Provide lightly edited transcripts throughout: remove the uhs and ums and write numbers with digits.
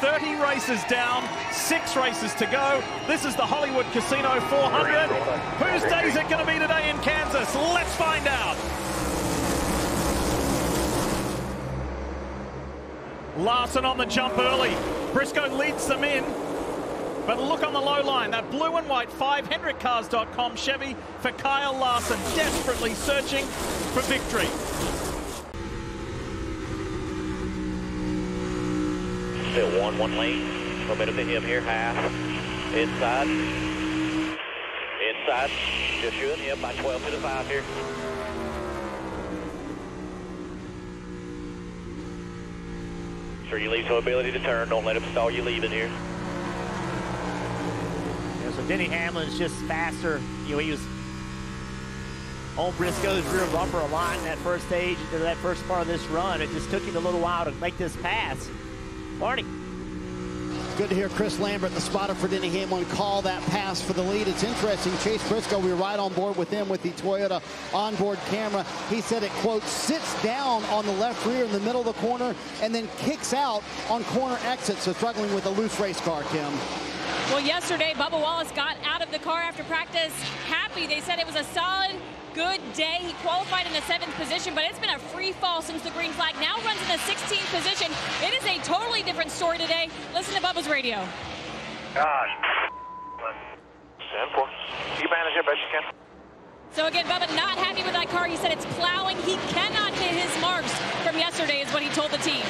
30 races down, 6 races to go. This is the Hollywood Casino 400. Whose day is it going to be today in Kansas? Let's find out. Larson on the jump early. Briscoe leads them in. But look on the low line, that blue and white 5HendrickCars.com Chevy for Kyle Larson, desperately searching for victory. Still one lane. Momentum to him here, half. Inside. Inside. Just shooting him by 12 to the 5 here. Sure you leave some ability to turn. Don't let him stall you leaving here. Yeah, so Denny Hamlin's just faster. You know, he was on Briscoe's rear bumper a lot in that first stage, into that first part of this run. It just took him a little while to make this pass. Marty. Good to hear Chris Lambert, the spotter for Denny Hamlin, call that pass for the lead. It's interesting. Chase Briscoe, we were right on board with him with the Toyota onboard camera. He said it, quote, sits down on the left rear in the middle of the corner and then kicks out on corner exit. So struggling with a loose race car, Kim. Well, yesterday, Bubba Wallace got out of the car after practice happy. They said it was a solid, good day. He qualified in the 7th position, but it's been a free fall since the green flag. Now runs in the 16th position. It is a totally different story today. Listen to Bubba's radio. Gosh. 10-4. You manage it best you can. So again, Bubba not happy with that car. He said it's plowing. He cannot hit his marks from yesterday is what he told the team.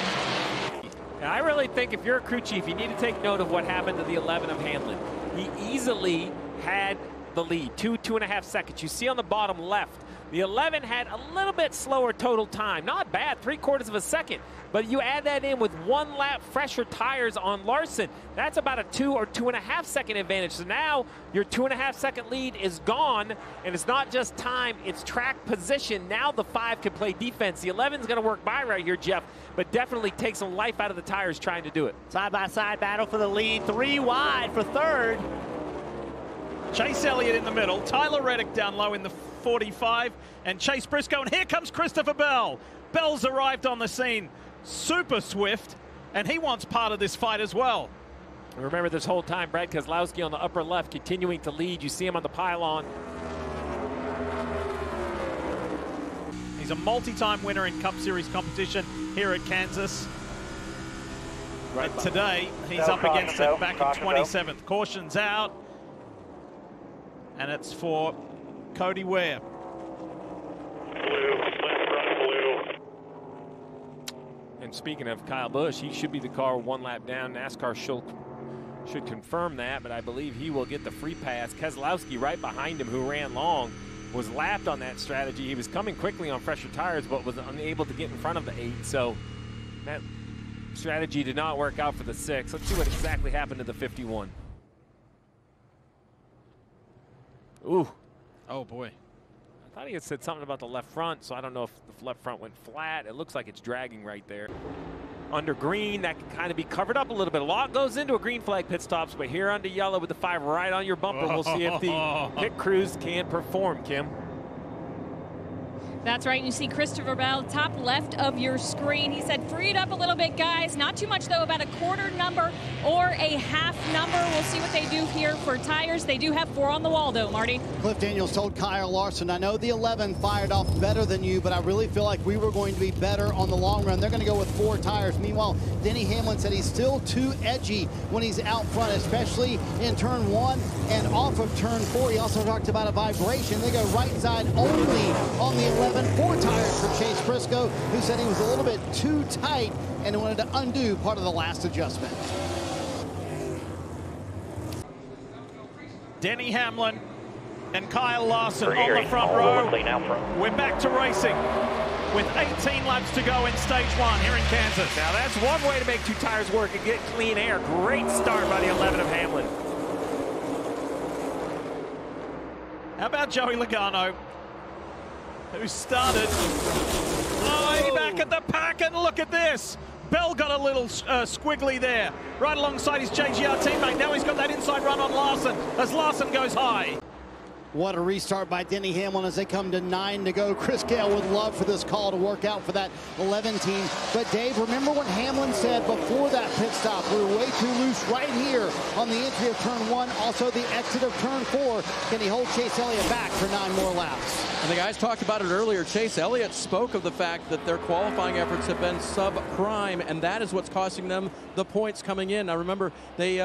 I really think if you're a crew chief, you need to take note of what happened to the 11 of Hamlin. He easily had the lead, 2.5 seconds. You see on the bottom left, the 11 had a little bit slower total time. Not bad, 3/4 of a second. But you add that in with 1 lap fresher tires on Larson. That's about a 2 or 2.5 second advantage. So now your 2.5 second lead is gone, and it's not just time, it's track position. Now the 5 can play defense. The 11's going to work by right here, Jeff, but definitely take some life out of the tires trying to do it. Side-by-side battle for the lead. 3 wide for third. Chase Elliott in the middle, Tyler Reddick down low in the 45, and Chase Briscoe, and here comes Christopher Bell. Bell's arrived on the scene, super swift, and he wants part of this fight as well. Remember this whole time, Brad Keselowski on the upper left continuing to lead. You see him on the pylon. He's a multi-time winner in Cup Series competition here at Kansas. Right, today, he's up against it back in 27th. Caution's out. And it's for Cody Ware. Blue. And speaking of Kyle Busch, he should be the car 1 lap down. NASCAR should confirm that, but I believe he will get the free pass. Keselowski right behind him, who ran long, was lapped on that strategy. He was coming quickly on fresher tires, but was unable to get in front of the 8. So that strategy did not work out for the 6. Let's see what exactly happened to the 51. Ooh. Oh, boy. I thought he had said something about the left front, so I don't know if the left front went flat. It looks like it's dragging right there. Under green, that can kind of be covered up a little bit. A lot goes into a green flag pit stops, but here under yellow with the 5 right on your bumper, we'll see if the pit crews can perform, Kim. That's right. You see Christopher Bell, top left of your screen. He said, free it up a little bit, guys. Not too much, though, about a quarter number or a half number. We'll see what they do here for tires. They do have 4 on the wall, though, Marty. Cliff Daniels told Kyle Larson, I know the 11 fired off better than you, but I really feel like we were going to be better on the long run. They're going to go with 4 tires. Meanwhile, Denny Hamlin said he's still too edgy when he's out front, especially in turn 1 and off of turn 4. He also talked about a vibration. They go right side only on the 11. 4 tires for Chase Briscoe, who said he was a little bit too tight and wanted to undo part of the last adjustment. Denny Hamlin and Kyle Larson on the front row. We're back to racing with 18 laps to go in stage 1 here in Kansas. Now that's one way to make 2 tires work and get clean air. Great start by the 11 of Hamlin. How about Joey Logano, who started way back at the pack, and look at this. Bell got a little squiggly there, right alongside his JGR teammate. Now he's got that inside run on Larson as Larson goes high. What a restart by Denny Hamlin as they come to 9 to go. Chris Gale would love for this call to work out for that 11 team. But Dave, remember what Hamlin said before that pit stop? We were way too loose right here on the entry of turn 1, also the exit of turn 4. Can he hold Chase Elliott back for 9 more laps? And the guys talked about it earlier. Chase Elliott spoke of the fact that their qualifying efforts have been sub-prime, and that is what's costing them the points coming in. Now remember, they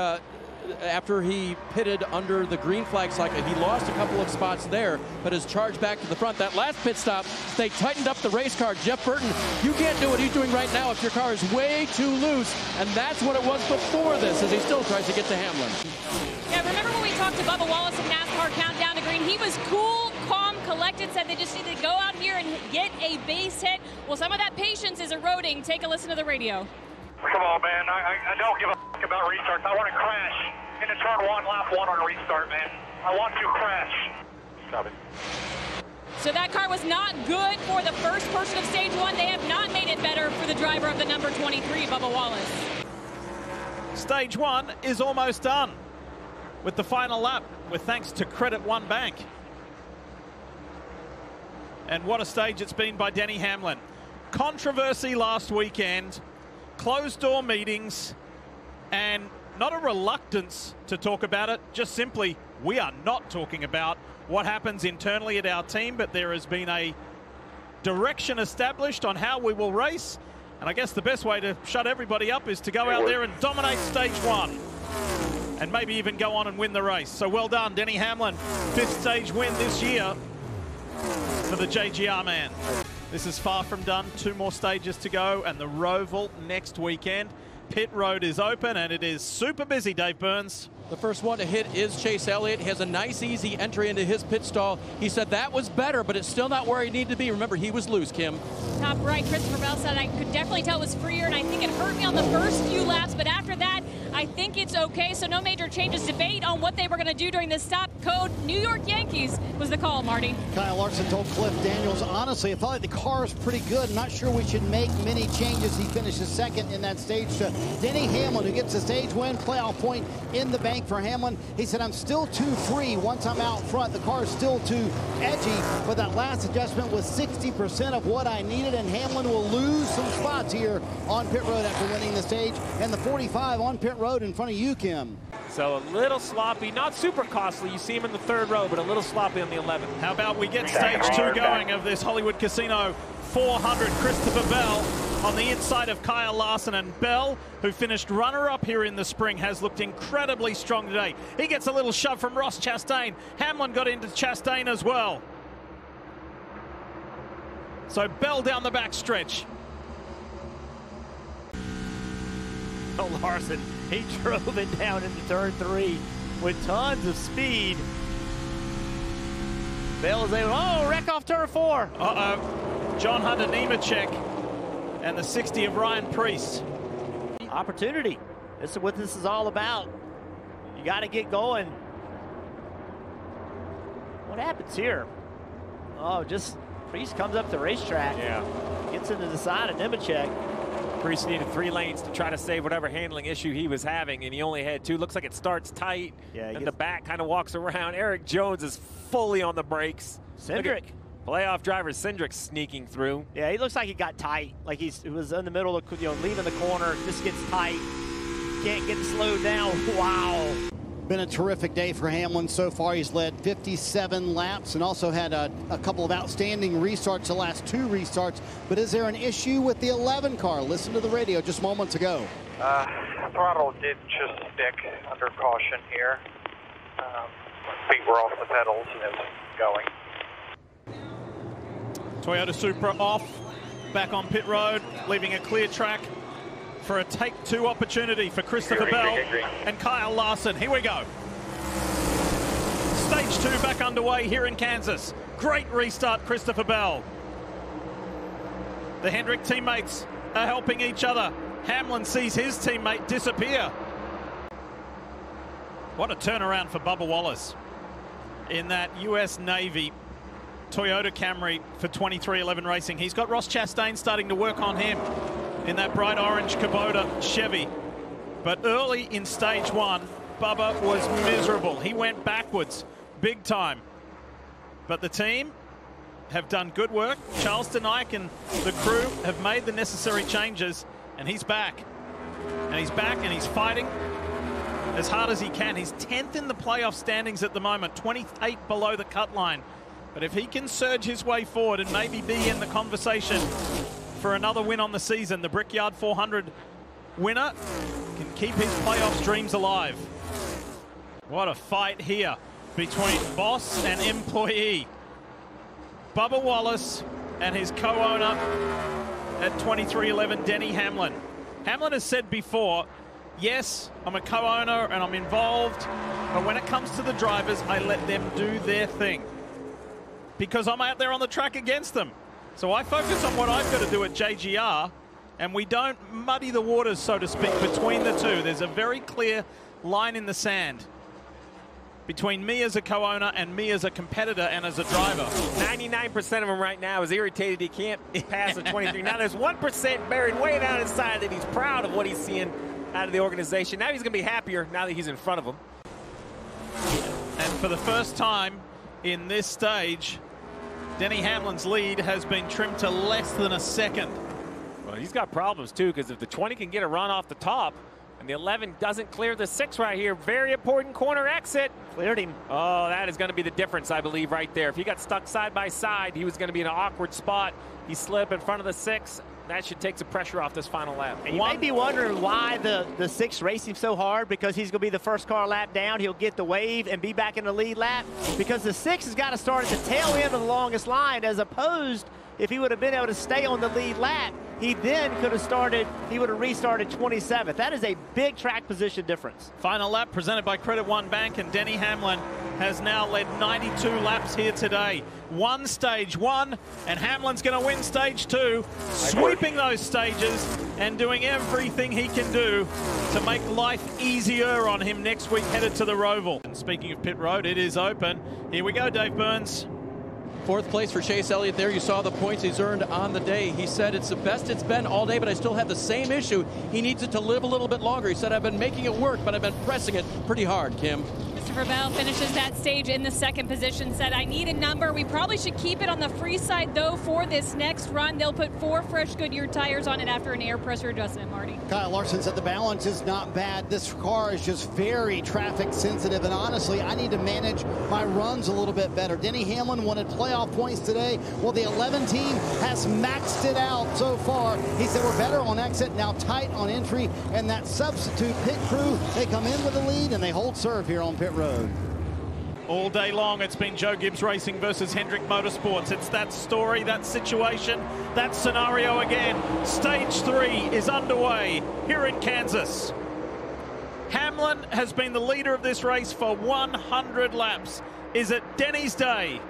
after he pitted under the green flag cycle, he lost a couple of spots there, but has charged back to the front. That last pit stop, they tightened up the race car. Jeff Burton, you can't do what he's doing right now if your car is way too loose, and that's what it was before this, as he still tries to get to Hamlin. Yeah, remember when we talked to Bubba Wallace in NASCAR Countdown to Green? He was cool, calm, collected, said they just need to go out here and get a base hit. Well, some of that patience is eroding. Take a listen to the radio. Come on, man. I don't give a f about restarts. I want to crash into turn 1, lap 1 on a restart, man. I want to crash. Stop it. So that car was not good for the first person of stage 1. They have not made it better for the driver of the number 23, Bubba Wallace. Stage 1 is almost done with the final lap, with thanks to Credit One Bank. And what a stage it's been by Denny Hamlin. Controversy last weekend, closed door meetings, and not a reluctance to talk about it, just simply we are not talking about what happens internally at our team, but there has been a direction established on how we will race, and I guess the best way to shut everybody up is to go out there and dominate stage 1 and maybe even go on and win the race. So well done, Denny Hamlin. 5th stage win this year for the JGR man. This is far from done. 2 more stages to go, and the Roval next weekend. Pit road is open, and it is super busy, Dave Burns. The first one to hit is Chase Elliott. He has a nice, easy entry into his pit stall. He said that was better, but it's still not where he needed to be. Remember, he was loose, Kim. Top right, Christopher Bell said I could definitely tell it was freer, and I think it hurt me on the first few laps, but after that, I think it's okay. So no major changes. Debate on what they were going to do during this stop. Code New York Yankees was the call, Marty. Kyle Larson told Cliff Daniels, honestly, I felt like the car is pretty good. Not sure we should make many changes. He finishes second in that stage to Denny Hamlin, who gets a stage win, playoff point in the bank for Hamlin. He said, I'm still too free once I'm out front. The car is still too edgy, but that last adjustment was 60% of what I needed, and Hamlin will lose some spots here on pit road after winning the stage, and the 45 on pit road in front of you, Kim. So a little sloppy, not super costly. You see him in the 3rd row, but a little sloppy on the 11th. How about we get stage 2 going of this Hollywood Casino 400? Christopher Bell on the inside of Kyle Larson, and Bell, who finished runner-up here in the spring, has looked incredibly strong today. He gets a little shove from Ross Chastain. Hamlin got into Chastain as well. So Bell down the back stretch. Oh, Larson, he drove it down into turn 3 with tons of speed. Bell is able, wreck off turn 4. John Hunter Nemechek and the 60 of Ryan Preece. Opportunity. This is what this is all about. You got to get going. What happens here? Oh, just Preece comes up the racetrack. Yeah. Gets into the side of Nemechek. Preece needed 3 lanes to try to save whatever handling issue he was having, and he only had 2. Looks like it starts tight, and the back kind of walks around. Eric Jones is fully on the brakes. Cindric. Playoff driver Cindric sneaking through. Yeah, he looks like he got tight. Like he was in the middle of, leaving the corner. Just gets tight. Can't get slowed down. Wow. Been a terrific day for Hamlin so far. He's led 57 laps and also had a couple of outstanding restarts, the last 2 restarts. But is there an issue with the 11 car? Listen to the radio just moments ago. Throttle did just stick under caution here. Feet were off the pedals and it was going. Toyota Supra off, back on pit road, leaving a clear track for a take 2 opportunity for Christopher Bell and Kyle Larson. Here we go. Stage 2 back underway here in Kansas. Great restart, Christopher Bell. The Hendrick teammates are helping each other. Hamlin sees his teammate disappear. What a turnaround for Bubba Wallace in that US Navy Toyota Camry for 2311 Racing. He's got Ross Chastain starting to work on him in that bright orange Kubota Chevy. But early in stage 1, Bubba was miserable. He went backwards big time. But the team have done good work. Charles Denny and the crew have made the necessary changes, and he's back. And he's back, and he's fighting as hard as he can. He's 10th in the playoff standings at the moment, 28 below the cut line. But if he can surge his way forward and maybe be in the conversation for another win on the season, the Brickyard 400 winner can keep his playoffs dreams alive. What a fight here between boss and employee. Bubba Wallace and his co-owner at 2311, Denny Hamlin. Hamlin has said before, yes, I'm a co-owner and I'm involved, but when it comes to the drivers, I let them do their thing because I'm out there on the track against them. So I focus on what I've got to do at JGR, and we don't muddy the waters, so to speak, between the two. There's a very clear line in the sand between me as a co-owner and me as a competitor and as a driver. 99% of him right now is irritated he can't pass a 23. Now there's 1% buried way down inside that he's proud of what he's seeing out of the organization. Now he's going to be happier now that he's in front of him. And for the first time in this stage, Denny Hamlin's lead has been trimmed to less than a second. Well, he's got problems too, because if the 20 can get a run off the top and the 11 doesn't clear the 6 right here, very important corner exit. Cleared him. Oh, that is going to be the difference, I believe, right there. If he got stuck side by side, he was going to be in an awkward spot. He slid up in front of the 6. That should take some pressure off this final lap. And you may be wondering why the 6 racing so hard, because he's going to be the first car lap down. He'll get the wave and be back in the lead lap, because the 6 has got to start at the tail end of the longest line, as opposed if he would have been able to stay on the lead lap, he then could have started, he would have restarted 27th. That is a big track position difference. Final lap presented by Credit One Bank, and Denny Hamlin has now led 92 laps here today. One stage one, and Hamlin's going to win stage 2, sweeping those stages and doing everything he can do to make life easier on him next week headed to the Roval. And speaking of pit road, it is open. Here we go, Dave Burns. 4th place for Chase Elliott there. You saw the points he's earned on the day. He said it's the best it's been all day, but I still have the same issue. He needs it to live a little bit longer. He said, I've been making it work, but I've been pressing it pretty hard, Kim. Christopher Bell finishes that stage in the 2nd position, said, I need a number. We probably should keep it on the free side, though, for this next run. They'll put 4 fresh Goodyear tires on it after an air pressure adjustment, Marty. Kyle Larson said the balance is not bad. This car is just very traffic sensitive, and honestly, I need to manage my runs a little bit better. Denny Hamlin wanted playoff points today. Well, the 11 team has maxed it out so far. He said we're better on exit, now tight on entry, and that substitute pit crew, they come in with the lead and they hold serve here on pit road. All day long, it's been Joe Gibbs Racing versus Hendrick Motorsports. It's that story, that situation, that scenario again. Stage 3 is underway here in Kansas. Hamlin has been the leader of this race for 100 laps. Is it Denny's day?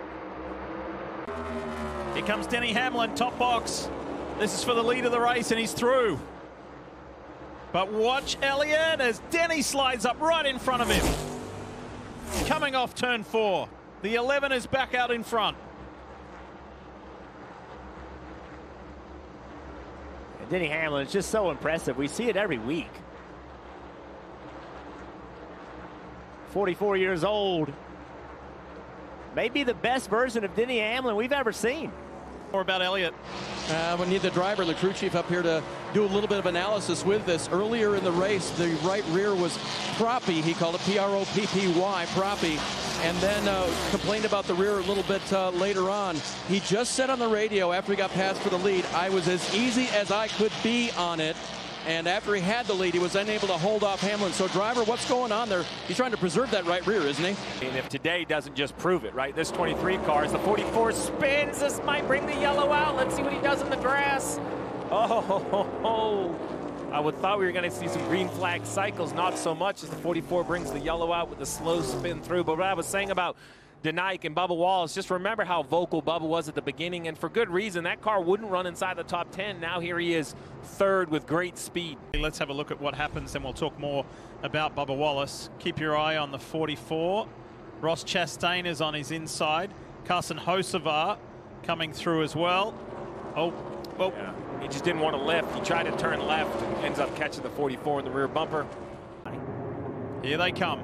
Here comes Denny Hamlin, top box. This is for the lead of the race, and he's through. But watch Elliott as Denny slides up right in front of him. Coming off turn 4. The 11 is back out in front. And Denny Hamlin is just so impressive. We see it every week. 44 years old. Maybe the best version of Denny Hamlin we've ever seen. More about Elliott. We need the driver, the crew chief, up here to do a little bit of analysis with this. Earlier in the race, the right rear was proppy. He called it P-R-O-P-P-Y, proppy, and then complained about the rear a little bit later on. He just said on the radio after he got passed for the lead, I was as easy as I could be on it. And after he had the lead, he was unable to hold off Hamlin. So, driver, what's going on there? He's trying to preserve that right rear, isn't he? And if today doesn't just prove it, right? This 23 car, as the 44 spins, this might bring the yellow out. Let's see what he does in the grass. Oh, I would thought we were going to see some green flag cycles. Not so much as the 44 brings the yellow out with the slow spin through. But what I was saying about Denny and Bubba Wallace, just remember how vocal Bubba was at the beginning, and for good reason. That car wouldn't run inside the top 10. Now here he is, 3rd with great speed. Let's have a look at what happens, then we'll talk more about Bubba Wallace. Keep your eye on the 44. Ross Chastain is on his inside. Carson Hocevar coming through as well. Oh. Yeah. He just didn't want to lift. He tried to turn left, ends up catching the 44 in the rear bumper. Here they come.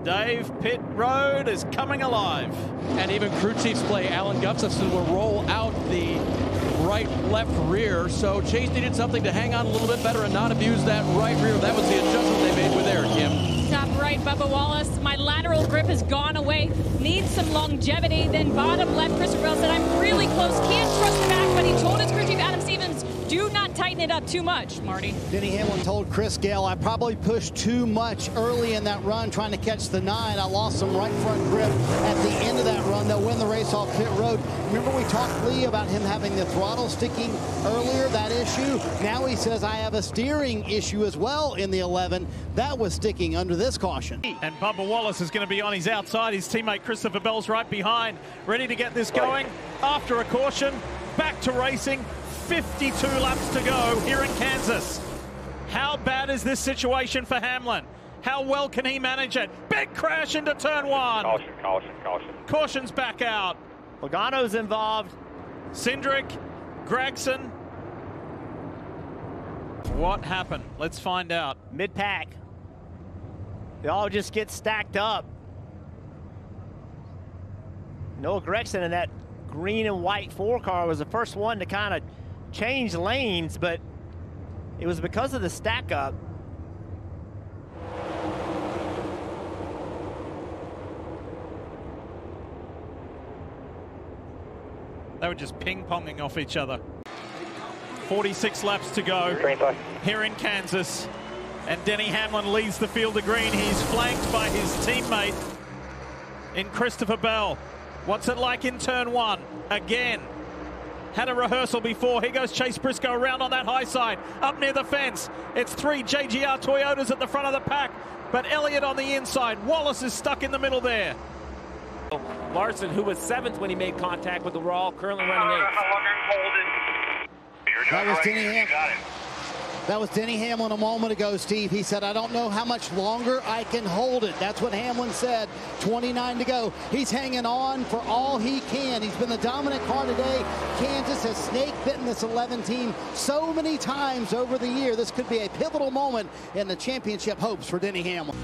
Dave, pit road is coming alive. And even crew chief's play, Alan Gustafson will roll out the right, left rear. So Chase needed something to hang on a little bit better and not abuse that right rear. That was the adjustment they made with there, Kim. Top right, Bubba Wallace. My lateral grip has gone away. Needs some longevity. Then bottom left, Christopher Bell said, I'm really close. Can't trust the back, but he told his crew chief, Adam Stevens, do not tighten it up too much, Marty. Denny Hamlin told Chris Gale, I probably pushed too much early in that run trying to catch the 9. I lost some right front grip at the end of that run. They'll win the race off pit road. Remember we talked, Lee, about him having the throttle sticking earlier, that issue? Now he says I have a steering issue as well in the 11. That was sticking under this caution. And Bubba Wallace is going to be on his outside. His teammate Christopher Bell's right behind, ready to get this going. After a caution, back to racing. 52 laps to go here in Kansas. How bad is this situation for Hamlin? How well can he manage it? Big crash into turn 1. Caution, caution, caution. Caution's back out. Logano's involved. Cindric, Gregson. What happened? Let's find out. Mid-pack. They all just get stacked up. Noah Gregson in that green and white 4 car was the first one to kind of change lanes, but it was because of the stack up. They were just ping-ponging off each other. 46 laps to go here in Kansas. And Denny Hamlin leads the field of green. He's flanked by his teammate in Christopher Bell. What's it like in turn 1? Again. Had a rehearsal before. Here goes Chase Briscoe around on that high side, up near the fence. It's 3 JGR Toyotas at the front of the pack, but Elliott on the inside. Wallace is stuck in the middle there. Larson, who was 7th when he made contact with the Raw, currently running 8th. That was Denny Hamlin. That was Denny Hamlin a moment ago, Steve. He said, I don't know how much longer I can hold it. That's what Hamlin said. 29 to go. He's hanging on for all he can. He's been the dominant car today. Kansas has snake bitten this 11 team so many times over the year. This could be a pivotal moment in the championship hopes for Denny Hamlin.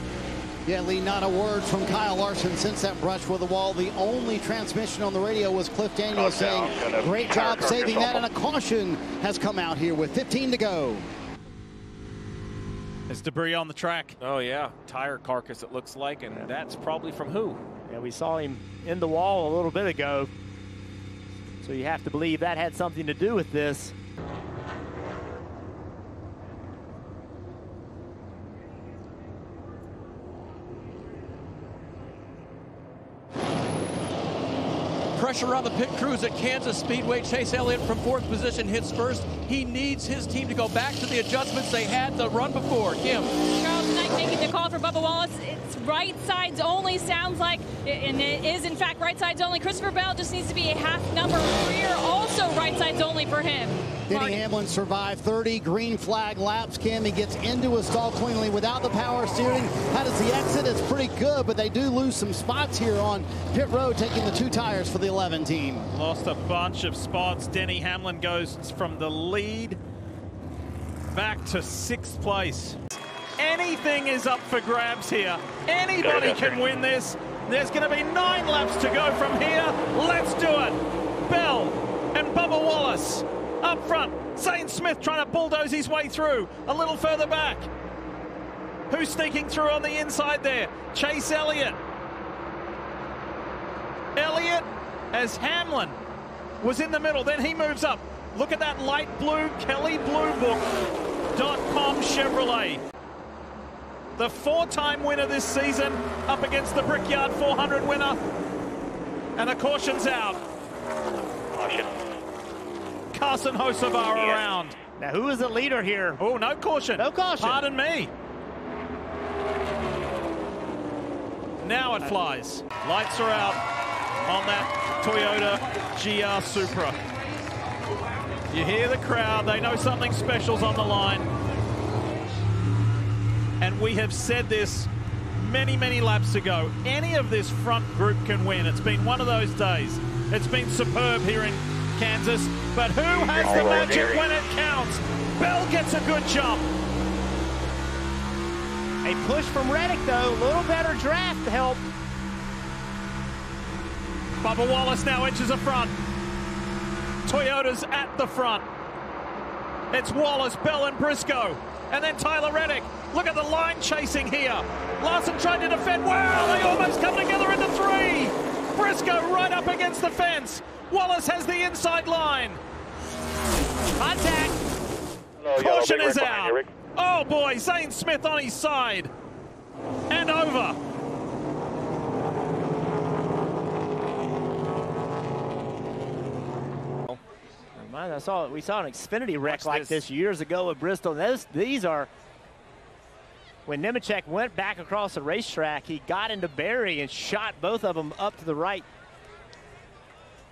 Yeah, Lee, not a word from Kyle Larson since that brush with the wall. The only transmission on the radio was Cliff Daniels saying, great job saving that, and a caution has come out here with 15 to go. There's debris on the track. Oh, yeah. Tire carcass, it looks like, and that's probably from who? Yeah, we saw him in the wall a little bit ago. So you have to believe that had something to do with this. Pressure on the pit crews at Kansas Speedway. Chase Elliott from 4th position hits first. He needs his team to go back to the adjustments they had the run before. Kim. Charles Knight making the call for Bubba Wallace. It's right sides only, sounds like, and it is in fact right sides only. Christopher Bell just needs to be a half number rear, also right sides only for him. Denny Hamlin survived 30 green flag laps, Kim. He gets into a stall cleanly without the power steering. How does the exit? It's pretty good, but they do lose some spots here on pit road, taking the 2 tires for the 11 team. Lost a bunch of spots. Denny Hamlin goes from the lead back to 6th place. Anything is up for grabs here. Anybody can win this. There's going to be 9 laps to go from here. Let's do it. Bell and Bubba Wallace up front. Zane Smith trying to bulldoze his way through. A little further back. Who's sneaking through on the inside there? Chase Elliott. Elliott as Hamlin was in the middle. Then he moves up. Look at that light blue Kelly Blue Book.com Chevrolet. The 4-time winner this season up against the Brickyard 400 winner. And the caution's out. Caution. Carson Hocevar around. Now, who is the leader here? Oh, no caution. No caution. Pardon me. Now it flies. Lights are out on that Toyota GR Supra. You hear the crowd. They know something special's on the line. And we have said this many, many laps ago. Any of this front group can win. It's been one of those days. It's been superb here in Kansas. But who has the magic when it counts? Bell gets a good jump. A push from Reddick, though. A little better draft to help. Bubba Wallace now edges the front. Toyota's at the front. It's Wallace, Bell, and Briscoe. And then Tyler Reddick. Look at the line chasing here. Larson tried to defend. Wow, they almost come together into 3. Briscoe right up against the fence. Wallace has the inside line. Contact. Caution is out. Oh boy, Zane Smith on his side. And over. We saw an Xfinity wreck like this years ago at Bristol. These are, when Nemechek went back across the racetrack, he got into Barry and shot both of them up to the right.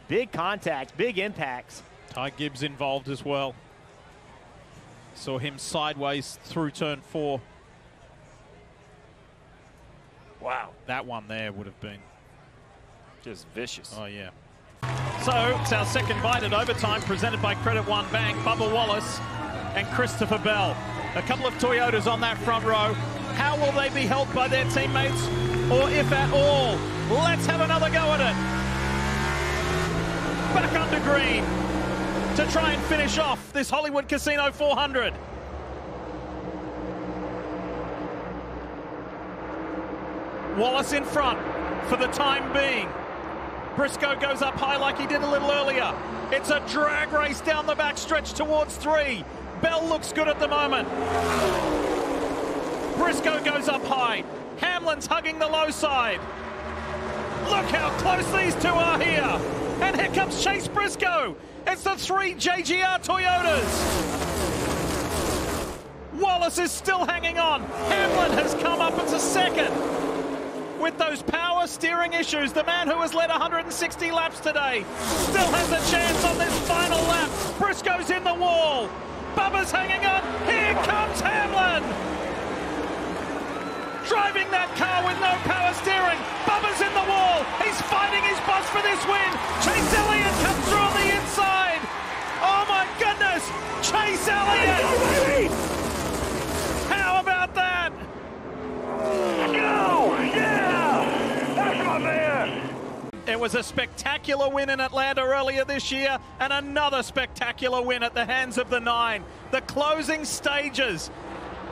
Big contacts, big impacts. Ty Gibbs involved as well. Saw him sideways through turn 4. Wow. That one there would have been just vicious. Oh, yeah. So it's our second bite at overtime, presented by Credit One Bank. Bubba Wallace and Christopher Bell. A couple of Toyotas on that front row. How will they be helped by their teammates, or if at all? Let's have another go at it. Back under green to try and finish off this Hollywood Casino 400. Wallace in front for the time being. Briscoe goes up high like he did a little earlier. It's a drag race down the back stretch towards 3. Bell looks good at the moment. Briscoe goes up high. Hamlin's hugging the low side. Look how close these two are here. And here comes Chase Briscoe. It's the 3 JGR Toyotas. Wallace is still hanging on. Hamlin has come up into second. With those power steering issues, the man who has led 160 laps today still has a chance on this final lap. Briscoe's in the wall. Bubba's hanging on. Here comes Hamlin. Driving that car with no power steering. Bubba's in the wall. He's fighting his boss for this win. Chase Elliott comes through on the inside. Oh my goodness. Chase Elliott. How about that? Go! Yeah! That's my man! It was a spectacular win in Atlanta earlier this year, and another spectacular win at the hands of the 9. The closing stages.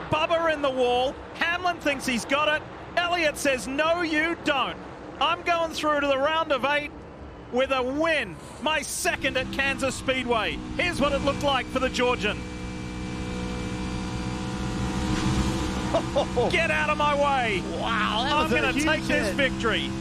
Bubba in the wall. Hamlin thinks he's got it. Elliott says, no, you don't. I'm going through to the round of 8 with a win. My second at Kansas Speedway. Here's what it looked like for the Georgian. Get out of my way. Wow, that I'm was going to take this victory.